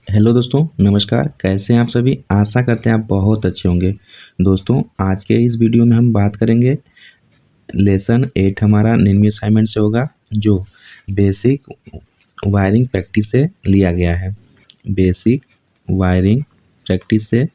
Hello दोस्तों, नमस्कार। कैसे हैं आप सभी? आशा करते हैं आप बहुत अच्छे होंगे। दोस्तों, आज के इस वीडियो में हम बात करेंगे लेसन 8 हमारा निम्न असाइनमेंट से होगा, जो बेसिक वायरिंग प्रैक्टिस से लिया गया है। बेसिक वायरिंग प्रैक्टिस से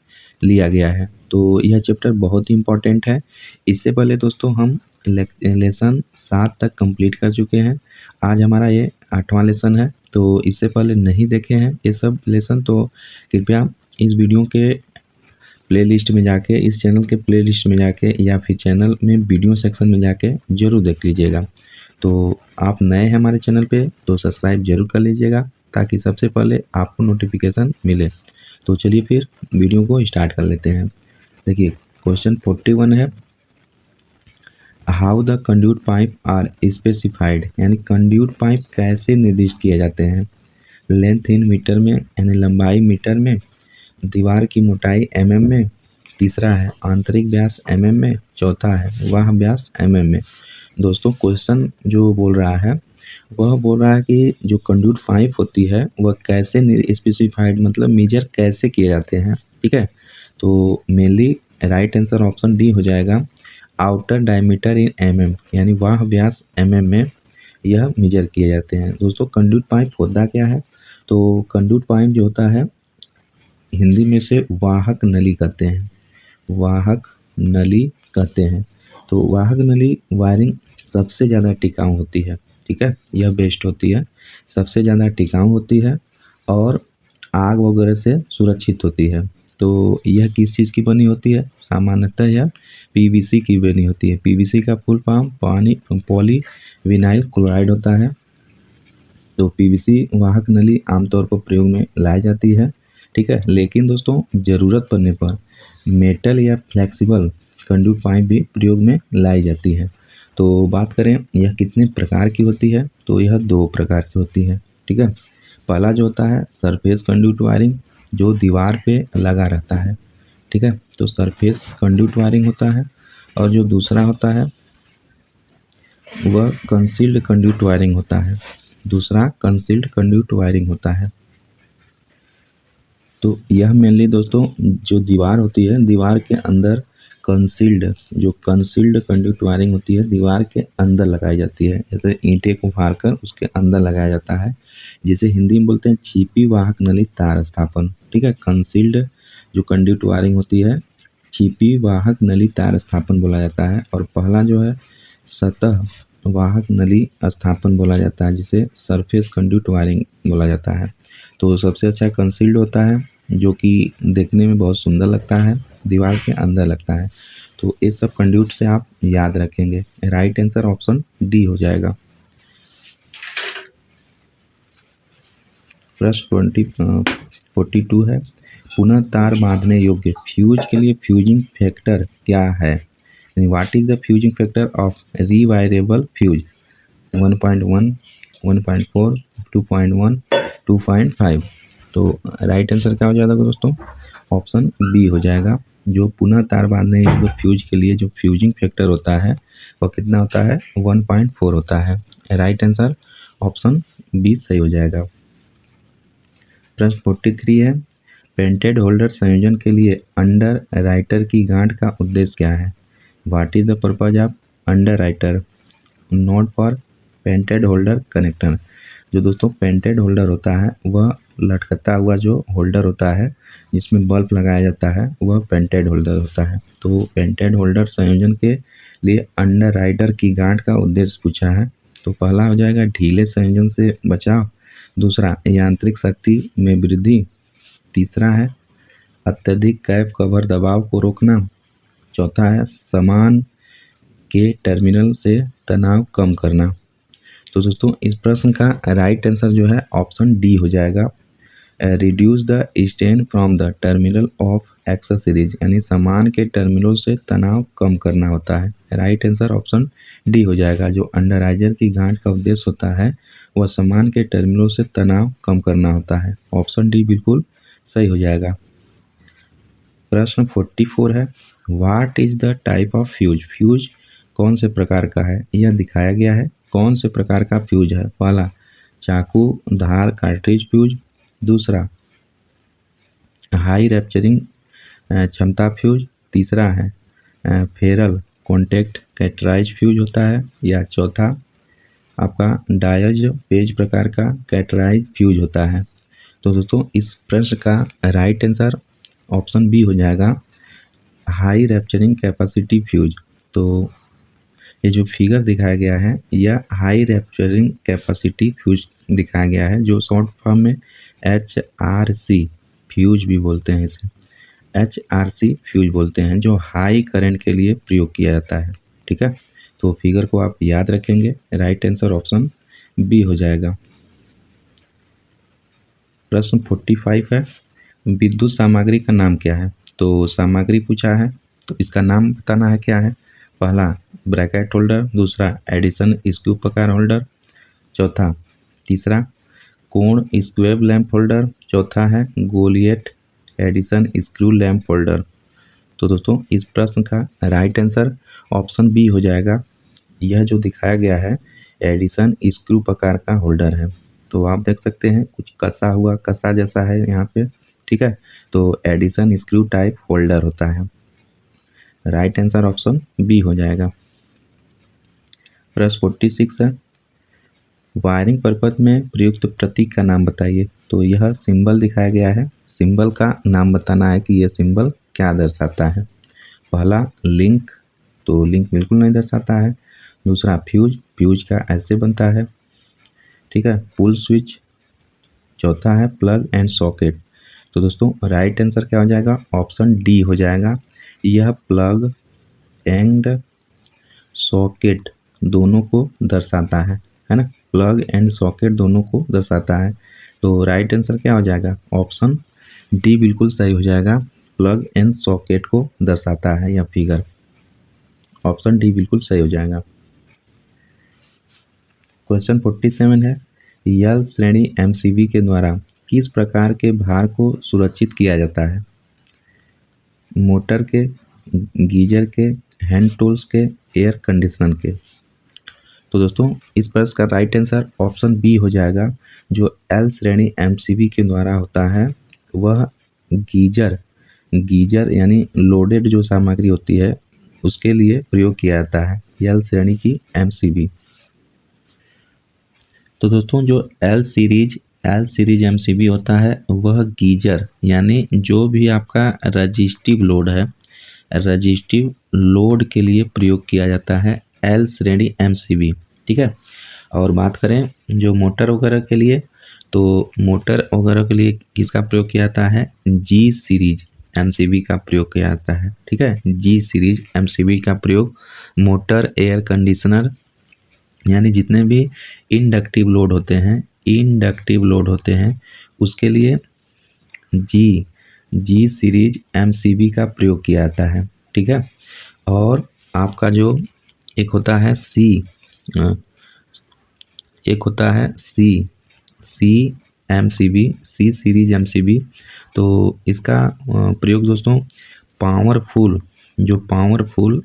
लिया गया है। तो यह चैप्टर बहुत ही इम्पोर्टेंट है। इससे पहले दोस्तों हम लेसन 7 तक कंप्लीट कर चुके हैं। आज हमारा ये 8वां लेसन है। तो इससे पहले नहीं देखे हैं ये सब लेसन तो कृपया इस वीडियो के प्लेलिस्ट में जाके, इस चैनल के प्लेलिस्ट में जाके या फिर चैनल में वीडियो सेक्शन में जाके ज़रूर देख लीजिएगा। तो आप नए हैं हमारे चैनल पे तो सब्सक्राइब जरूर कर लीजिएगा, ताकि सबसे पहले आपको नोटिफिकेशन मिले। तो चलिए फिर वीडियो को स्टार्ट कर लेते हैं। देखिए, क्वेश्चन 41 है, how the conduit pipe are specified, यानी कंड्यूट पाइप कैसे निर्दिष्ट किए जाते हैं। लेंथ इन मीटर में, यानी लंबाई मीटर में, दीवार की मोटाई mm में, तीसरा है आंतरिक व्यास mm में, चौथा है वह व्यास mm में। दोस्तों, क्वेश्चन जो बोल रहा है वह बोल रहा है कि जो कंड्यूट पाइप होती है वह कैसे स्पेसिफाइड, मतलब मेजर कैसे किए जाते हैं। ठीक है, तो mainly right answer option D हो जाएगा। आउटर डायमीटर इन mm, यानी वह व्यास mm में यह मेजर किए जाते हैं। दोस्तों, कंड्यूट पाइप होता क्या है? तो कंड्यूट पाइप जो होता है हिंदी में से वाहक नली कहते हैं। वाहक नली कहते हैं। तो वाहक नली वायरिंग सबसे ज़्यादा टिकाऊ होती है। ठीक है, यह बेस्ट होती है, सबसे ज़्यादा टिकाऊ होती है और आग वगैरह से सुरक्षित होती है। तो यह किस चीज़ की बनी होती है? सामान्यतः यह पीवीसी की बनी होती है। पीवीसी का full form poly vinyl chloride होता है। तो पीवीसी वाहक नली आमतौर पर प्रयोग में लाई जाती है। ठीक है, लेकिन दोस्तों ज़रूरत पड़ने पर मेटल या फ्लेक्सिबल कंड्यूट पाइप भी प्रयोग में लाई जाती है। तो बात करें यह कितने प्रकार की होती है, तो यह 2 प्रकार की होती है। ठीक है, पहला जो होता है सरफेस कंड्यूट वायरिंग, जो दीवार पे लगा रहता है। ठीक है, तो सरफेस कंड्यूट वायरिंग होता है। और जो दूसरा होता है वह कंसील्ड कंड्यूट वायरिंग होता है। दूसरा कंसील्ड कंड्यूट वायरिंग होता है। तो यह मेनली दोस्तों जो दीवार होती है, दीवार के अंदर कंसील्ड कंड्यूट वायरिंग होती है, दीवार के अंदर लगाई जाती है। जैसे ईंटें को फाड़ कर उसके अंदर लगाया जाता है, जिसे हिंदी में बोलते हैं छिपी वाहक नली तार स्थापन। ठीक है, कंसील्ड जो कंड्यूट वायरिंग होती है, छिपी वाहक नली तार स्थापन बोला जाता है। और पहला जो है सतह वाहक नली स्थापन बोला जाता है, जिसे सरफेस कंड्यूट वायरिंग बोला जाता है। तो सबसे अच्छा कंसील्ड होता है, जो कि देखने में बहुत सुंदर लगता है, दीवार के अंदर लगता है। तो ये सब कंड्यूट से आप याद रखेंगे। राइट आंसर ऑप्शन डी हो जाएगा। प्रश्न 42 है, पुनः तार बांधने योग्य फ्यूज के लिए फ्यूजिंग फैक्टर क्या है? What is the fusing factor of rewirable fuse? 1.1, 1.4, 2.1, 2.5। तो राइट आंसर क्या हो जाएगा दोस्तों? ऑप्शन बी हो जाएगा। जो पुनः तार बांधने योग्य फ्यूज के लिए जो फ्यूजिंग फैक्टर होता है वह कितना होता है? 1.4 होता है। राइट आंसर ऑप्शन बी सही हो जाएगा। प्रश्न 43 है, पेंटेड होल्डर संयोजन के लिए अंडर राइटर की गांठ का उद्देश्य क्या है? What is the purpose of under writer not for painted holder connector? जो दोस्तों पेंटेड होल्डर होता है वह लटकता हुआ जो होल्डर होता है जिसमें बल्ब लगाया जाता है, वह पेंटेड होल्डर होता है। तो पेंटेड होल्डर संयोजन के लिए अंडर राइटर की गांठ का उद्देश्य पूछा है। तो पहला हो जाएगा ढीले संयोजन से बचाव, दूसरा यांत्रिक शक्ति में वृद्धि, तीसरा है अत्यधिक कैप कवर दबाव को रोकना, चौथा है समान के टर्मिनल से तनाव कम करना। तो दोस्तों इस प्रश्न का राइट आंसर जो है ऑप्शन डी हो जाएगा। Reduce the strain from the terminal of access series, यानी समान के टर्मिनल से तनाव कम करना होता है। राइट आंसर ऑप्शन डी हो जाएगा। जो अंडराइजर की गांठ का उद्देश्य होता है वह समान के टर्मिनल से तनाव कम करना होता है। ऑप्शन डी बिल्कुल सही हो जाएगा। प्रश्न 44 है, what is the type of fuse? Fuse कौन से प्रकार का है? यह दिखाया गया है कौन से प्रकार का फ्यूज है। पहला चाकू धार कार्ट्रिज फ्यूज, दूसरा हाई रैप्चरिंग क्षमता फ्यूज, तीसरा है फेरल कॉन्टैक्ट कैटराइज फ्यूज होता है, या चौथा आपका डायज पेज प्रकार का कैटराइज फ्यूज होता है। तो दोस्तों इस प्रश्न का राइट आंसर ऑप्शन बी हो जाएगा, हाई रैप्चरिंग कैपेसिटी फ्यूज। तो ये जो फिगर दिखाया गया है यह हाई रैप्चरिंग कैपेसिटी फ्यूज दिखाया गया है, जो शॉर्ट फॉर्म में HRC फ्यूज भी बोलते हैं इसे, HRC फ्यूज बोलते हैं, जो हाई करंट के लिए प्रयोग किया जाता है। ठीक है, तो फिगर को आप याद रखेंगे, राइट आंसर ऑप्शन बी हो जाएगा। प्रश्न 45 है, विद्युत सामग्री का नाम क्या है? तो सामग्री पूछा है तो इसका नाम बताना है क्या है। पहला ब्रैकेट होल्डर, दूसरा एडिशन स्क्रू प्रकार होल्डर, चौथा तीसरा कोण स्क्वेब लैंप होल्डर, चौथा है गोलियट एडिशन स्क्रू लैंप होल्डर। तो दोस्तों इस प्रश्न का राइट आंसर ऑप्शन बी हो जाएगा। यह जो दिखाया गया है एडिशन स्क्रू प्रकार का होल्डर है। तो आप देख सकते हैं कुछ कसा हुआ कसा जैसा है यहाँ पे। ठीक है, तो एडिशन स्क्रू टाइप होल्डर होता है। राइट आंसर ऑप्शन बी हो जाएगा। प्रश्न 46 है, वायरिंग पर्पज में प्रयुक्त प्रतीक का नाम बताइए। तो यह सिंबल दिखाया गया है, सिंबल का नाम बताना है कि यह सिंबल क्या दर्शाता है। पहला लिंक, तो लिंक बिल्कुल नहीं दर्शाता है। दूसरा फ्यूज, फ्यूज का ऐसे बनता है। ठीक है, पुल स्विच, चौथा है प्लग एंड सॉकेट। तो दोस्तों राइट आंसर क्या हो जाएगा, ऑप्शन डी हो जाएगा। यह प्लग एंड सॉकेट दोनों को दर्शाता है ना, प्लग एंड सॉकेट दोनों को दर्शाता है। तो राइट आंसर क्या हो जाएगा, ऑप्शन डी बिल्कुल सही हो जाएगा, प्लग एंड सॉकेट को दर्शाता है यह फिगर। ऑप्शन डी बिल्कुल सही हो जाएगा। क्वेश्चन 47 है, यल श्रेणी MCB के द्वारा किस प्रकार के भार को सुरक्षित किया जाता है? मोटर के, गीजर के, हैंड टूल्स के, एयर कंडीशनर के। तो दोस्तों इस प्रश्न का राइट आंसर ऑप्शन बी हो जाएगा। जो एल श्रेणी MCB के द्वारा होता है वह गीजर यानी लोडेड जो सामग्री होती है उसके लिए प्रयोग किया जाता है, एल श्रेणी की MCB। तो दोस्तों जो एल सीरीज MCB होता है वह गीजर यानी जो भी आपका रजिस्टिव लोड है, रजिस्टिव लोड के लिए प्रयोग किया जाता है एल श्रेणी MCB। ठीक है, और बात करें जो मोटर वगैरह के लिए, तो मोटर वगैरह के लिए किसका प्रयोग किया जाता है, G सीरीज MCB का प्रयोग किया जाता है। ठीक है, G सीरीज MCB का प्रयोग मोटर, एयर कंडीशनर यानी जितने भी इंडक्टिव लोड होते हैं उसके लिए जी सीरीज MCB का प्रयोग किया जाता है। ठीक है, और आपका जो एक होता है सी सीरीज MCB, तो इसका प्रयोग दोस्तों पावरफुल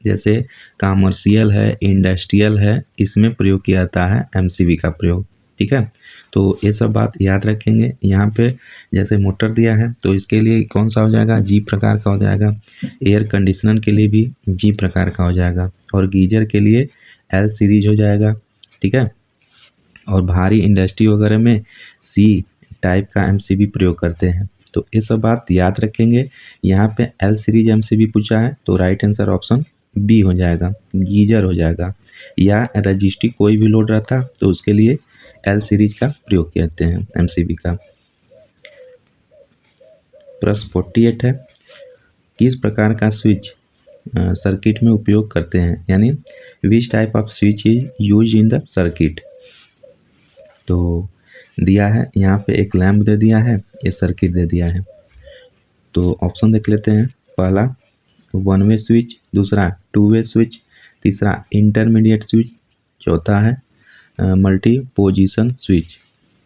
जैसे कमर्शियल है, इंडस्ट्रियल है, इसमें प्रयोग किया जाता है MCB का प्रयोग। ठीक है, तो ये सब बात याद रखेंगे। यहाँ पे जैसे मोटर दिया है तो इसके लिए कौन सा हो जाएगा, G प्रकार का हो जाएगा। एयर कंडीशनर के लिए भी G प्रकार का हो जाएगा, और गीजर के लिए L सीरीज हो जाएगा। ठीक है, और भारी इंडस्ट्री वगैरह में C टाइप का MCB प्रयोग करते हैं। तो ये सब बात याद रखेंगे। यहाँ पे L सीरीज MCB पूछा है तो राइट आंसर ऑप्शन बी हो जाएगा, गीजर हो जाएगा। या रजिस्ट्री कोई भी लोड रहता तो उसके लिए L सीरीज का प्रयोग करते हैं MCB का। प्रश्न 48 है, किस प्रकार का स्विच सर्किट में उपयोग करते हैं, यानी which type off switch is use in the circuit. तो दिया है यहाँ पे एक लैंप दे दिया है, ये सर्किट दे दिया है। तो ऑप्शन देख लेते हैं। पहला 1 वे स्विच, दूसरा 2 वे स्विच, तीसरा इंटरमीडिएट स्विच, चौथा है मल्टी पोजीशन स्विच।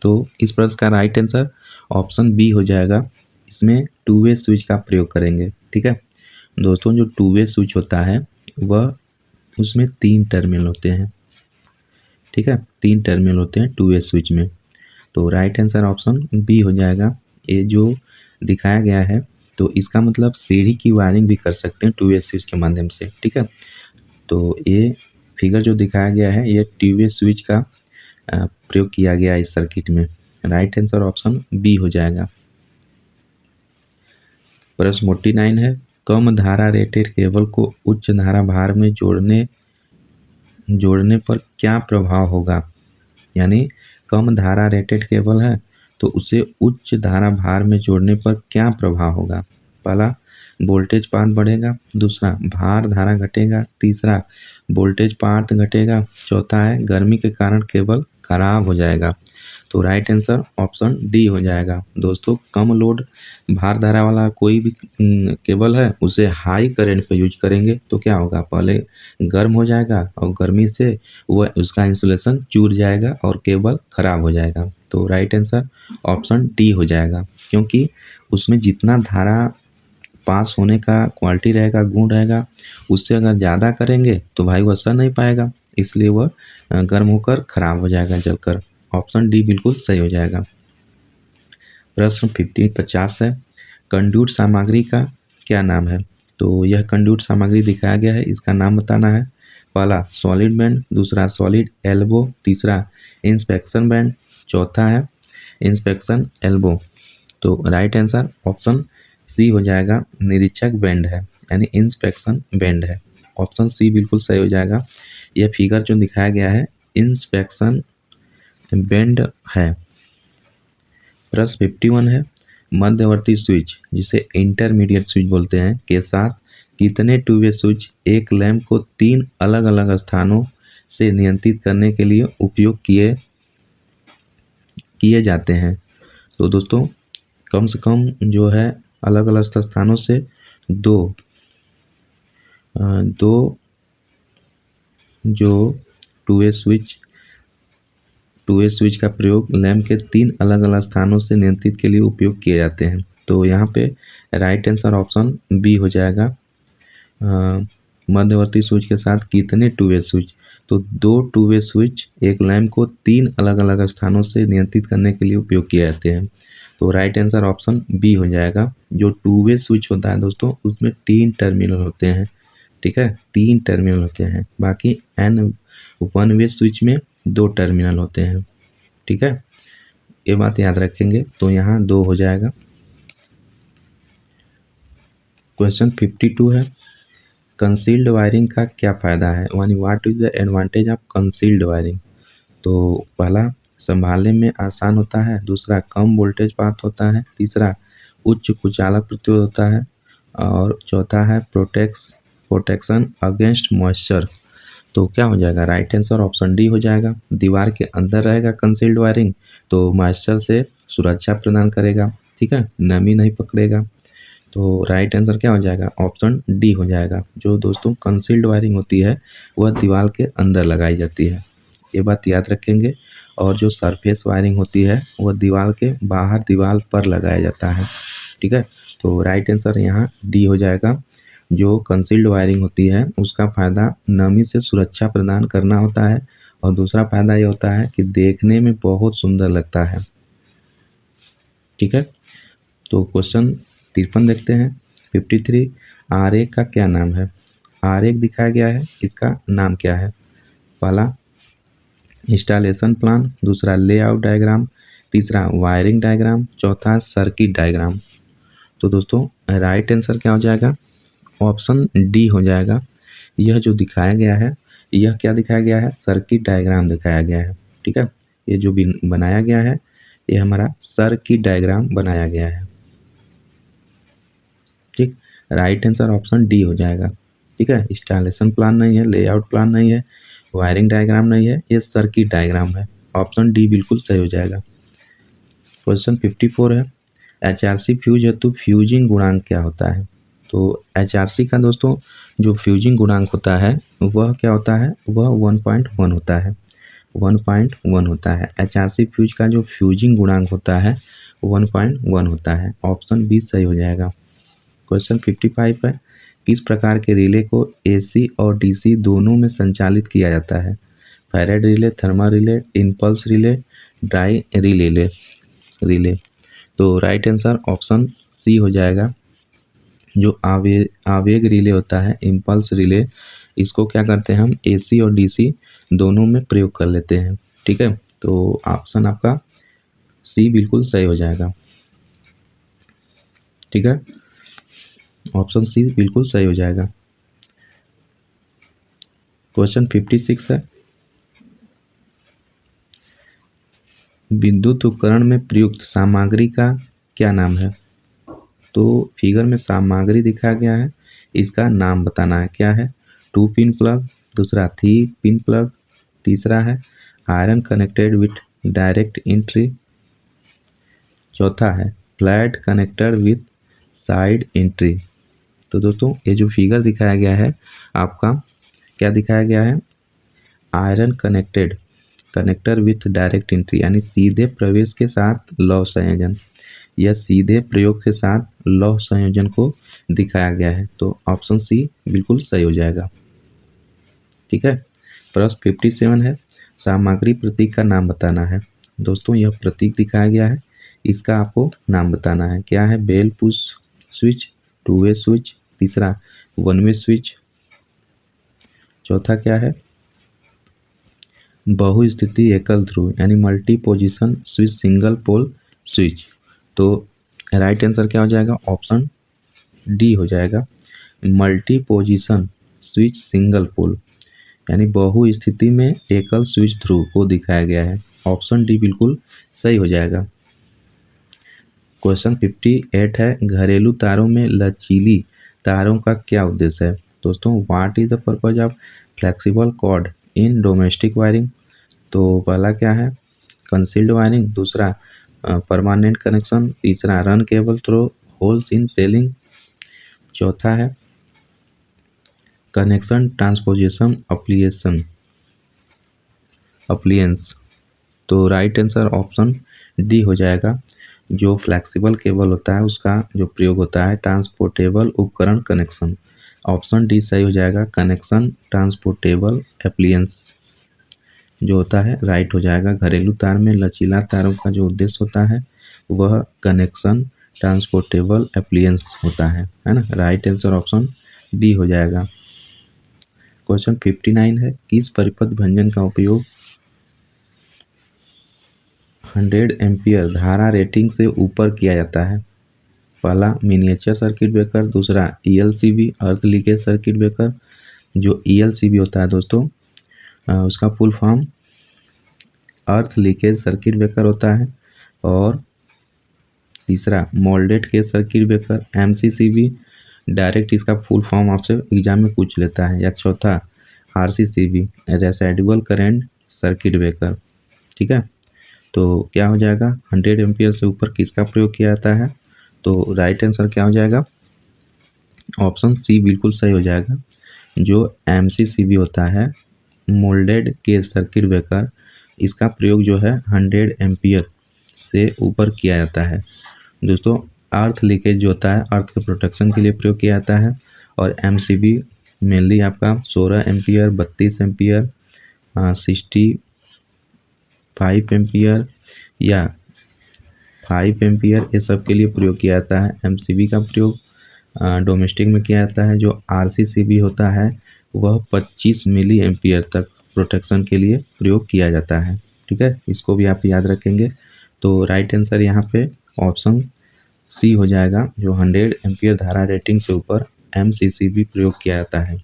तो इस प्रश्न का राइट आंसर ऑप्शन बी हो जाएगा, इसमें 2 वे स्विच का प्रयोग करेंगे। ठीक है दोस्तों, जो 2 वे स्विच होता है वह उसमें 3 टर्मिनल होते हैं। ठीक है, 3 टर्मिनल होते हैं 2 वे स्विच में। तो राइट आंसर ऑप्शन बी हो जाएगा। ये जो दिखाया गया है तो इसका मतलब सीढ़ी की वायरिंग भी कर सकते हैं 2 वे स्विच के माध्यम से, ठीक है। तो ये फिगर जो दिखाया गया है ये 2 वे स्विच का प्रयोग किया गया है इस सर्किट में। राइट आंसर ऑप्शन बी हो जाएगा। प्रश्न 49 है, कम धारा रेटेड केबल को उच्च धारा भार में जोड़ने पर क्या प्रभाव होगा। यानी कम धारा रेटेड केबल है तो उसे उच्च धारा भार में जोड़ने पर क्या प्रभाव होगा। पहला, वोल्टेज पाथ बढ़ेगा, दूसरा भार धारा घटेगा, तीसरा वोल्टेज पाथ घटेगा, चौथा है गर्मी के कारण केबल खराब हो जाएगा। तो राइट आंसर ऑप्शन डी हो जाएगा। दोस्तों, कम लोड भार धारा वाला कोई भी केबल है उसे हाई करंट पे यूज करेंगे तो क्या होगा, पहले गर्म हो जाएगा और गर्मी से वह उसका इंसुलेशन चूर जाएगा और केबल खराब हो जाएगा। तो राइट आंसर ऑप्शन डी हो जाएगा, क्योंकि उसमें जितना धारा पास होने का क्वालिटी रहेगा, गुण रहेगा, उससे अगर ज़्यादा करेंगे तो भाई वह सह नहीं पाएगा, इसलिए वह गर्म होकर खराब हो जाएगा जलकर। ऑप्शन डी बिल्कुल सही हो जाएगा। प्रश्न 50 है, कंडक्ट सामग्री का क्या नाम है। तो यह कंडक्ट सामग्री दिखाया गया है, इसका नाम बताना है। पहला सॉलिड बैंड, दूसरा सॉलिड एल्बो, तीसरा इंस्पेक्शन बैंड, चौथा है इंस्पेक्शन एल्बो। तो राइट आंसर ऑप्शन सी हो जाएगा, निरीक्षक बैंड है, यानी इंस्पेक्शन बैंड है। ऑप्शन सी बिल्कुल सही हो जाएगा। यह फिगर जो दिखाया गया है इंस्पेक्शन बैंड है। प्रश्न 51 है, मध्यवर्ती स्विच जिसे इंटरमीडिएट स्विच बोलते हैं के साथ कितने 2 वे स्विच एक लैंप को 3 अलग अलग स्थानों से नियंत्रित करने के लिए उपयोग किए जाते हैं। तो दोस्तों, कम से कम जो है अलग अलग स्थानों से दो जो 2 वे स्विच का प्रयोग लैंप के 3 अलग अलग स्थानों से नियंत्रित के लिए उपयोग किए जाते हैं। तो यहाँ पे राइट आंसर ऑप्शन बी हो जाएगा। मध्यवर्ती स्विच के साथ कितने 2 वे स्विच, तो 2 2 वे स्विच एक लैंप को 3 अलग अलग स्थानों से नियंत्रित करने के लिए उपयोग किए जाते हैं। तो राइट आंसर ऑप्शन बी हो जाएगा। जो 2 वे स्विच होता है दोस्तों उसमें 3 टर्मिनल होते हैं, ठीक है, 3 टर्मिनल होते हैं। बाकी वन वे स्विच में 2 टर्मिनल होते हैं, ठीक है, ये बात याद रखेंगे। तो यहाँ 2 हो जाएगा। क्वेश्चन 52 है, कंसील्ड वायरिंग का क्या फ़ायदा है, यानी what is the advantage of concealed wiring. तो पहला, संभालने में आसान होता है, दूसरा कम वोल्टेज पाथ होता है, तीसरा उच्च कुचालक प्रतिरोध होता है, और चौथा है प्रोटेक्शन अगेंस्ट मॉइस्चर। तो क्या हो जाएगा, राइट आंसर ऑप्शन डी हो जाएगा। दीवार के अंदर रहेगा कंसील्ड वायरिंग तो मॉइस्चर से सुरक्षा प्रदान करेगा, ठीक है, नमी नहीं पकड़ेगा। तो राइट आंसर क्या हो जाएगा, ऑप्शन डी हो जाएगा। जो दोस्तों कंसील्ड वायरिंग होती है वह दीवार के अंदर लगाई जाती है, ये बात याद रखेंगे। और जो सरफेस वायरिंग होती है वह दीवार के बाहर दीवार पर लगाया जाता है, ठीक है। तो राइट आंसर यहाँ डी हो जाएगा। जो कंसील्ड वायरिंग होती है उसका फ़ायदा नमी से सुरक्षा प्रदान करना होता है, और दूसरा फ़ायदा ये होता है कि देखने में बहुत सुंदर लगता है, ठीक है। तो क्वेश्चन 53 देखते हैं। 53, आरेख का क्या नाम है। आरेख दिखाया गया है, इसका नाम क्या है। पहला इंस्टॉलेशन प्लान, दूसरा लेआउट डायग्राम, तीसरा वायरिंग डायग्राम, चौथा सर्किट डायग्राम। तो दोस्तों राइट आंसर क्या हो जाएगा, ऑप्शन डी हो जाएगा। यह जो दिखाया गया है यह क्या दिखाया गया है, सर्किट डायग्राम दिखाया गया है, ठीक है। ये जो भी बनाया गया है ये हमारा सर्किट डायग्राम बनाया गया है, ठीक। राइट आंसर ऑप्शन डी हो जाएगा, ठीक है। इंस्टॉलेशन प्लान नहीं है, लेआउट प्लान नहीं है, वायरिंग डायग्राम नहीं है, ये सर्किट डायग्राम है। ऑप्शन डी बिल्कुल सही हो जाएगा। क्वेश्चन 54 है, एचआरसी फ्यूज हेतु फ्यूजिंग गुणांक क्या होता है। तो एचआरसी का दोस्तों जो फ्यूजिंग गुणांक होता है वह क्या होता है, वह 1.1 होता है, 1.1 होता है। एचआरसी फ्यूज का जो फ्यूजिंग गुणांक होता है 1.1 होता है। ऑप्शन बी सही हो जाएगा। क्वेश्चन 55 है, किस प्रकार के रिले को एसी और डीसी दोनों में संचालित किया जाता है। Faraday relay, thermal relay, impulse relay, die relay. तो राइट आंसर ऑप्शन सी हो जाएगा, जो आवेग रिले होता है, इम्पल्स रिले, इसको क्या करते हैं हम AC और DC दोनों में प्रयोग कर लेते हैं। ठीक है, तो ऑप्शन आपका सी बिल्कुल सही हो जाएगा। ठीक है, ऑप्शन सी बिल्कुल सही हो जाएगा। क्वेश्चन 56 है, विद्युत उपकरण में प्रयुक्त सामग्री का क्या नाम है? तो फिगर में सामग्री दिखाया गया है, इसका नाम बताना है। क्या है? 2 पिन प्लग, दूसरा 3 पिन प्लग, तीसरा है iron connected with direct entry, चौथा है flat connector with side entry. तो दोस्तों ये जो फिगर दिखाया गया है आपका, क्या दिखाया गया है? Iron connected connector with direct entry, यानी सीधे प्रवेश के साथ लौह संयोजन या सीधे प्रयोग के साथ लौह संयोजन को दिखाया गया है। तो ऑप्शन सी बिल्कुल सही हो जाएगा। ठीक है, प्रश्न 57 है, सामग्री प्रतीक का नाम बताना है। दोस्तों यह प्रतीक दिखाया गया है, इसका आपको नाम बताना है। क्या है? Bell push switch, 2 way switch, तीसरा 1 वे स्विच, चौथा क्या है? बहुस्थिति एकल ध्रुव यानी multi position switch, single pole switch. तो राइट आंसर क्या हो जाएगा? ऑप्शन डी हो जाएगा, multi position switch single pole, यानी बहुस्थिति में एकल स्विच ध्रुव को दिखाया गया है। ऑप्शन डी बिल्कुल सही हो जाएगा। क्वेश्चन 58 है, घरेलू तारों में लचीली तारों का क्या उद्देश्य है? दोस्तों what is the purpose of flexible cord in domestic wiring? तो पहला क्या है? कंसील्ड वायरिंग, दूसरा परमानेंट कनेक्शन, तीसरा run cable through holes in ceiling, चौथा है कनेक्शन ट्रांसपोजिशन अप्लियंस। तो राइट आंसर ऑप्शन डी हो जाएगा। जो फ्लेक्सिबल केबल होता है उसका जो प्रयोग होता है ट्रांसपोर्टेबल उपकरण कनेक्शन। ऑप्शन डी सही हो जाएगा, कनेक्शन ट्रांसपोर्टेबल एप्लियंस जो होता है राइट हो जाएगा। घरेलू तार में लचीला तारों का जो उद्देश्य होता है वह कनेक्शन ट्रांसपोर्टेबल एप्लियंस होता है ना। राइट आंसर ऑप्शन डी हो जाएगा। क्वेश्चन 59 है, किस परिपथ भंजन का उपयोग 100 एम्पियर धारा रेटिंग से ऊपर किया जाता है? पहला मिनिएचर सर्किट ब्रेकर, दूसरा ELCB earth leakage circuit breaker. जो ELCB होता है दोस्तों उसका full form earth leakage circuit breaker होता है, और तीसरा moulded case circuit breaker MCCB direct, इसका फुल फॉर्म आपसे एग्जाम में पूछ लेता है, या चौथा RCCB residual current circuit breaker. ठीक है, तो क्या हो जाएगा? 100 एम्पियर से ऊपर किसका प्रयोग किया जाता है? तो राइट आंसर क्या हो जाएगा? ऑप्शन सी बिल्कुल सही हो जाएगा। जो MCCB होता है मोल्डेड केज सर्किट ब्रेकर, इसका प्रयोग जो है 100 एम्पियर से ऊपर किया जाता है। दोस्तों अर्थ लीकेज जो होता है अर्थ के प्रोटेक्शन के लिए प्रयोग किया जाता है, और MCB मेनली आपका 16 एम्पियर, 32 एम्पियर, 65 एम्पियर या 5 एम्पियर, ये सब के लिए प्रयोग किया जाता है। MCB का प्रयोग डोमेस्टिक में किया जाता है। जो RCCB होता है वह 25 मिली एम्पियर तक प्रोटेक्शन के लिए प्रयोग किया जाता है। ठीक है, इसको भी आप याद रखेंगे। तो राइट आंसर यहाँ पे ऑप्शन सी हो जाएगा, जो 100 एम्पियर धारा रेटिंग से ऊपर MCCB प्रयोग किया जाता है।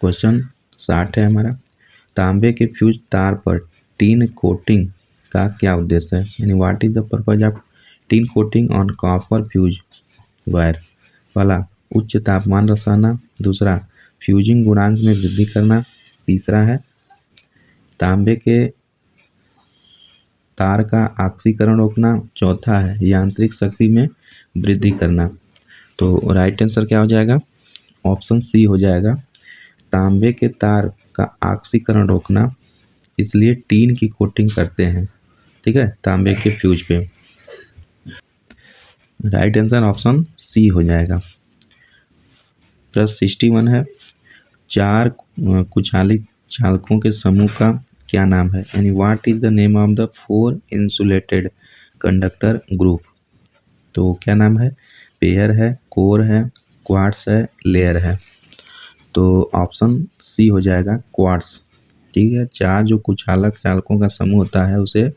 क्वेश्चन 60 है हमारा, तांबे के फ्यूज तार पर टिन कोटिंग का क्या उद्देश्य है? यानी what is the purpose of tin coating on copper fuse wire? पहला उच्च तापमान रसाना, दूसरा फ्यूजिंग गुणांक में वृद्धि करना, तीसरा है तांबे के तार का ऑक्सीकरण रोकना, चौथा है यांत्रिक शक्ति में वृद्धि करना। तो राइट आंसर क्या हो जाएगा? ऑप्शन सी हो जाएगा, तांबे के तार का ऑक्सीकरण रोकना, इसलिए टीन की कोटिंग करते हैं। ठीक है, तांबे के फ्यूज पे। राइट आंसर ऑप्शन सी हो जाएगा। प्रश्न 61 है, 4 कुचालित चालकों के समूह का क्या नाम है? यानी what is the name of the 4 insulated conductor group? तो क्या नाम है? पेयर है, कोर है, क्वार्ट्स है, लेयर है। तो ऑप्शन सी हो जाएगा क्वार्ट्स। ठीक है, 4 जो कुचालक चालकों का समूह होता है उसे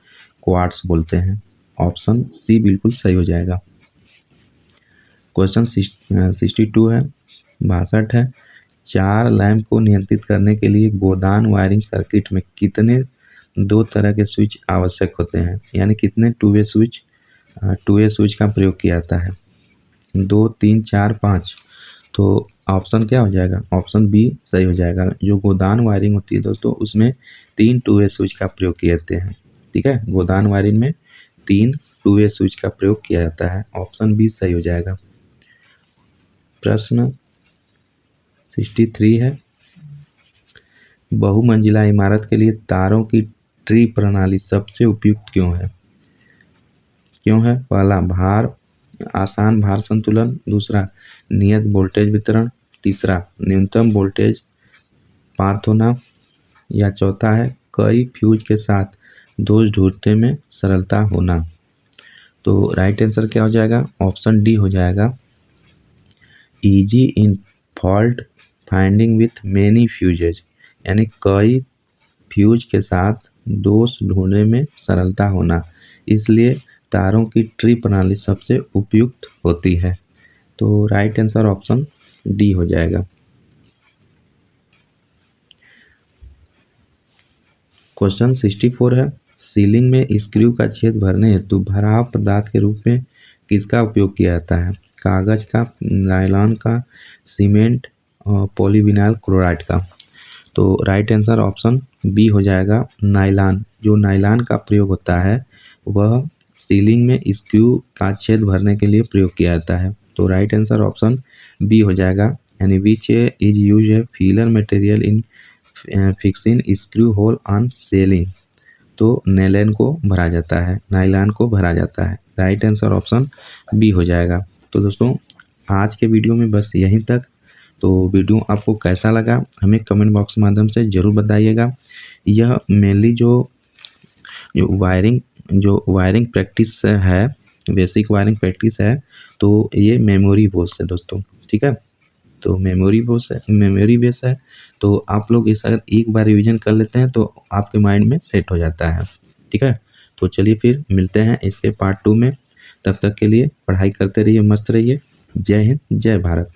क्वार्ट्स बोलते हैं। ऑप्शन सी बिल्कुल सही हो जाएगा। क्वेश्चन 62 है, 62 है। 4 लैंप को नियंत्रित करने के लिए गोदान वायरिंग सर्किट में कितने 2 तरह के स्विच आवश्यक होते हैं, यानी कितने टू वे स्विच का प्रयोग किया जाता है? 2, 3, 4, 5। तो ऑप्शन क्या हो जाएगा? ऑप्शन बी सही हो जाएगा। जो गोदान वायरिंग होती है दोस्तों उसमें 3 टू वे स्विच का प्रयोग किए जाते हैं। ठीक है, गोदान वायरिंग में 3 टू वे स्विच का प्रयोग किया जाता है। ऑप्शन बी सही हो जाएगा। प्रश्न 63 है, बहुमंजिला इमारत के लिए तारों की ट्री प्रणाली सबसे उपयुक्त क्यों है? पहला, आसान भार संतुलन, दूसरा नियत वोल्टेज वितरण, तीसरा न्यूनतम वोल्टेज पाथ होना, या चौथा है कई फ्यूज के साथ दोष ढूंढने में सरलता होना। तो राइट आंसर क्या हो जाएगा? ऑप्शन डी हो जाएगा, easy in fault finding with many fuses, यानी कई फ्यूज के साथ दोष ढूंढने में सरलता होना, इसलिए तारों की ट्री प्रणाली सबसे उपयुक्त होती है। तो राइट आंसर ऑप्शन डी हो जाएगा। क्वेश्चन 64 है, सीलिंग में स्क्रू का छेद भरने हेतु भराव पदार्थ के रूप में किसका उपयोग किया जाता है? कागज का, नायलॉन का, सीमेंट, पॉलीविनाइल क्लोराइड का। तो राइट आंसर ऑप्शन बी हो जाएगा, नायलॉन। जो नायलॉन का प्रयोग होता है वह सीलिंग में स्क्रू का छेद भरने के लिए प्रयोग किया जाता है। तो राइट आंसर ऑप्शन बी हो जाएगा, यानी which is use a filler material in fixing screw hole on ceiling. तो नायलॉन को भरा जाता है, नायलॉन को भरा जाता है। राइट आंसर ऑप्शन बी हो जाएगा। तो दोस्तों आज के वीडियो में बस यहीं तक। तो वीडियो आपको कैसा लगा हमें कमेंट बॉक्स के माध्यम से ज़रूर बताइएगा। यह मेनली जो वायरिंग प्रैक्टिस है, बेसिक वायरिंग प्रैक्टिस है, तो ये मेमोरी बेस है दोस्तों। ठीक है, तो मेमोरी बेस है। तो आप लोग इस अगर एक बार रिवीजन कर लेते हैं तो आपके माइंड में सेट हो जाता है। ठीक है, तो चलिए फिर मिलते हैं इसके पार्ट 2 में। तब तक के लिए पढ़ाई करते रहिए, मस्त रहिए। जय हिंद, जय भारत।